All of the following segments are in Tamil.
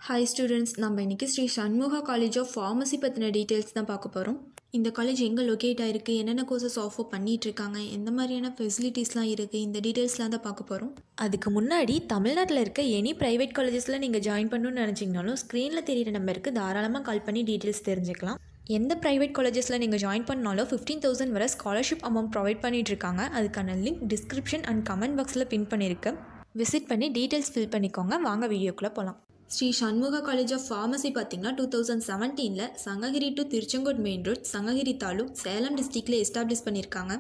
ஹாய் ஸ்டூடெண்ட்ஸ், நம்ம இன்றைக்கி Sri Shanmuga college of pharmacy பற்றின டீட்டெயில்ஸ் தான் பார்க்க போகிறோம். இந்த காலேஜ் எங்கே லொக்கேட் ஆகிருக்கு, என்னென்ன கோர்சஸ் ஆஃபர் பண்ணிகிட்ருக்காங்க, எந்த மாதிரியான ஃபெசிலிட்டிஸ்லாம் இருக்குது, இந்த டீட்டெயில்ஸ்லாம் தான் பார்க்க போகிறோம். அதுக்கு முன்னாடி தமிழ்நாட்டில் இருக்க எனி ப்ரைவேட் காலேஜஸில் நீங்கள் ஜாயின் பண்ணணும்னு நினச்சிங்கனாலும் ஸ்க்ரீனில் தெரியிற நம்பருக்கு தாராளமாக கால் பண்ணி டீட்டெயில்ஸ் தெரிஞ்சுக்கலாம். எந்த ப்ரைவேட் காலேஜஸில் நீங்கள் ஜாயின் பண்ணாலும் 15,000 வரை ஸ்காலர்ஷிப் அமௌண்ட் ப்ரொவைட் பண்ணிகிட்ருக்காங்க. அதுக்கான லிங்க் டிஸ்கிரிப்ஷன் அண்ட் கமெண்ட் பாக்ஸில் பின் பண்ணியிருக்கேன். விசிட் பண்ணி டீட்டெயில்ஸ் ஃபில் பண்ணிக்கோங்க. வாங்க வீடியோக்குள்ளே போகலாம். Shri Shanmuga college of pharmacy பார்த்திங்கன்னா 2017 Sankagiri to Tiruchengode main road, Sankagiri taluk, Salem டிஸ்ட்ரிக்டில் எஸ்டாப்ளிஷ் பண்ணியிருக்காங்க.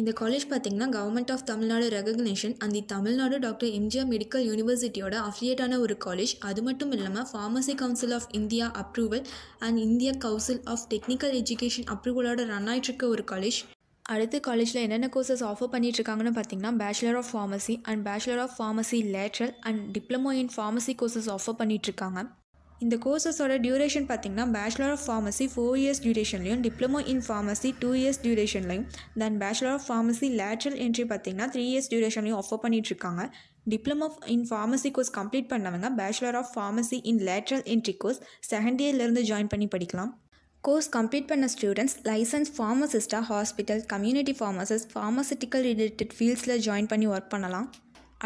இந்த காலேஜ் பார்த்திங்கன்னா government of Tamil Nadu recognition and the Tamil Nadu doctor MGR medical யூனிவர்சிட்டியோட அஃபிலியேட்டான ஒரு காலேஜ். அது மட்டும் இல்லாமல் pharmacy council of India approval and India council of technical education அப்ரூவலோட ரன் ஆகிட்டுருக்க ஒரு காலேஜ். அடுத்து காலேஜில் என்னென்ன கோர்சஸ் ஆஃபர் பண்ணிகிட்ருக்காங்கன்னு பார்த்தீங்கன்னா bachelor of pharmacy and bachelor of pharmacy lateral and diploma in pharmacy courses offer பண்ணிகிட்ருக்காங்க. இந்த கோர்சஸோட டியூரேஷன் பார்த்திங்கன்னா பேச்சுலர் ஆஃப் ஃபார்மசி 4 இயர்ஸ் டியூரேஷன்லையும், டிப்ளமோ இன் ஃபார்மசி 2 இயர்ஸ் டியூரேஷன்லையும், then bachelor of pharmacy lateral entry பார்த்திங்கன்னா 3 இயர்ஸ் டியூரேஷன்லையும் ஆஃபர் பண்ணிகிட்ருக்காங்க. Diploma in pharmacy course complete பண்ணவங்க bachelor of pharmacy in lateral entry course second இயர்லேருந்து ஜாயின் பண்ணி படிக்கலாம். கோர்ஸ் கம்ப்ளீட் பண்ண ஸ்டூடெண்ட்ஸ் லைசன்ஸ் ஃபார்மசிஸ்ட்டாக hospital, community pharmacist, pharmaceutical related ஃபீல்ட்ஸில் ஜாயின் பண்ணி ஒர்க் பண்ணலாம்.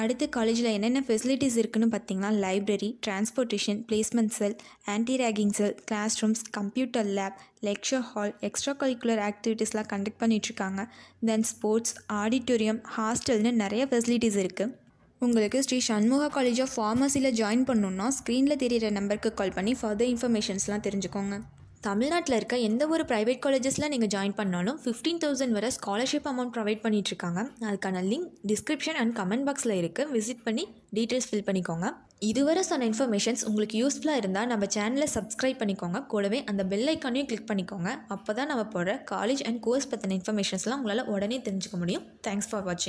அடுத்து காலேஜில் என்னென்ன ஃபெசிலிட்டிஸ் இருக்குதுன்னு பார்த்தீங்கன்னா library, transportation, placement cell, anti ragging cell, class rooms, computer lab, lecture hall, extra curricular ஆக்டிவிட்டீஸ்லாம் கண்டக்ட் பண்ணிகிட்ருக்காங்க. தென் ஸ்போர்ட்ஸ், ஆடிட்டோரியம், ஹாஸ்டல்னு நிறைய ஃபெசிலிட்டிஸ் இருக்குது. உங்களுக்கு ஸ்ரீ சண்முகா காலேஜ் ஆஃப் ஃபார்மசியில் ஜாயின் பண்ணணுன்னா ஸ்க்ரீனில் தெரியிற நம்பருக்கு கால் பண்ணி ஃபர்தர் இன்ஃபர்மேஷன்ஸ்லாம் தெரிஞ்சுக்கோங்க. தமிழ்நாட்டில் இருக்க எந்த ஒரு ப்ரைவேட் காலேஜஸில் நீங்கள் ஜாயின் பண்ணாலும் 15,000 வரை ஸ்காலர்ஷிப் அமௌண்ட் ப்ரொவைட் பண்ணிகிட்ருக்காங்க. அதுக்கான லிங்க் டிஸ்கிரிப்ஷன் அண்ட் கமெண்ட் பாக்ஸில் இருக்குது. விசிட் பண்ணி டீட்டெயில்ஸ் ஃபில் பண்ணிக்கோங்க. இதுவரை சொன்ன இன்ஃபர்மேஷன்ஸ் உங்களுக்கு யூஸ்ஃபுல்லாக இருந்தால் நம்ம சேனலை சப்ஸ்கிரைப் பண்ணிக்கோங்க. கூடவே அந்த பெல் ஐக்கானையும் கிளிக் பண்ணிக்கோங்க. அப்போ தான் நம்ம போடுற காலேஜ் அண்ட் கோர்ஸ் பற்றின இன்ஃபர்மேஷன்ஸ்லாம் உங்களால் உடனே தெரிஞ்சுக்க முடியும். தேங்க்ஸ் ஃபார் வாட்சிங்.